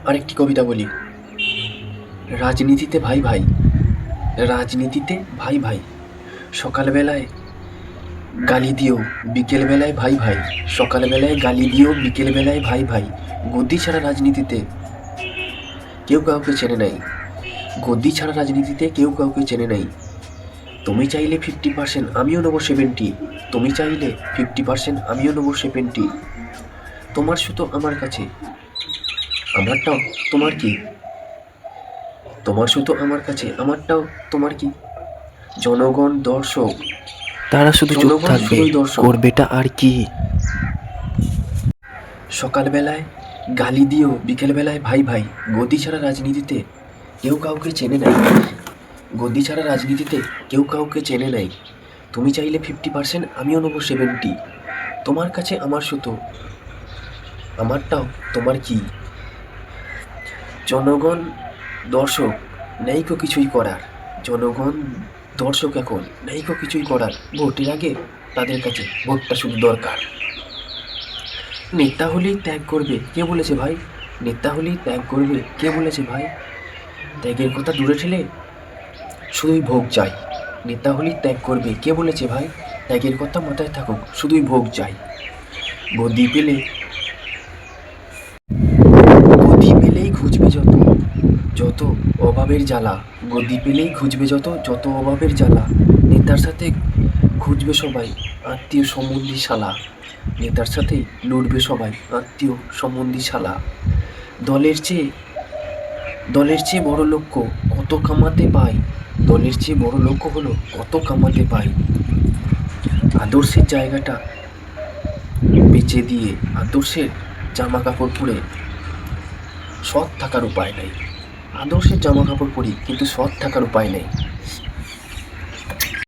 আরেকটি কবিতা বলি। রাজনীতিতে ভাই ভাই, রাজনীতিতে ভাই ভাই, সকালবেলায় গালি দিও বিকেলবেলায় ভাই ভাই, সকালবেলায় গালি দিও বিকেলবেলায় ভাই ভাই। গদি ছাড়া রাজনীতিতে কেউ কাউকে চেনে নাই, গদি ছাড়া রাজনীতিতে কেউ কাউকে চেনে নাই। তুমি চাইলে 50%, আমিও নেবো 70। তুমি চাইলে 50%, আমিও নেবো 70। তোমার সুতো আমার কাছে, আমারটাও তোমার কি? তোমার সুতো আমার কাছে, আমারটাও তোমার কি? জনগণ দর্শক, তারা শুধু চুপ জনগণ থাকবে, শুধুই দর্শক। করবেটা আর কি? সকালবেলায় গালি দিও বিকেলবেলায় ভাই ভাই। গদি ছাড়া রাজনীতিতে কেউ কাউকে চেনে নাই, গদি ছাড়া রাজনীতিতে কেউ কাউকে চেনে নাই। তুমি চাইলে 50%, আমিও নেবো 70। তোমার কাছে আমার সুতো, আমারটাও তোমার কি? জনগণ দর্শক, নেইকো কিছুই করার। জনগণ দর্শক, এখন নেইকো কিছুই করার। ভোটের আগে তাদের কাছে ভোটটা শুধু দরকার। নেতা হলেই ত্যাগ করবে, কে বলেছে ভাই? নেতা হলেই ত্যাগ করবে, কে বলেছে ভাই? ত্যাগের কথা দূরে ঠেলে শুধুই ভোগ চাই। নেতা হলেই ত্যাগ করবে, কে বলেছে ভাই? ত্যাগের কথা মাথায় থাকুক, শুধুই ভোগ চাই। গদি পেলে, গদি পেলেই ঘুচবে যত, যত অভাবের জ্বালা। গদি পেলেই ঘুচবে যত, যত অভাবের জ্বালা। নেতার সাথে খুঁজবে সবাই আত্মীয় সম্বন্ধী শালা, নেতার সাথেই লড়বে সবাই আত্মীয় সম্বন্ধী শালা। দলের চেয়ে, দলের চেয়ে বড় লক্ষ্য কত কামাতে পাই, দলের চেয়ে বড় লক্ষ্য হলো কত কামাতে পাই। আদর্শের জায়গাটা বেচে দিয়ে, আদর্শের জামা কাপড় পরে সৎ থাকার উপায় নেই। আদর্শের জামা কাপড় পরি কিন্তু সৎ থাকার উপায় নেই।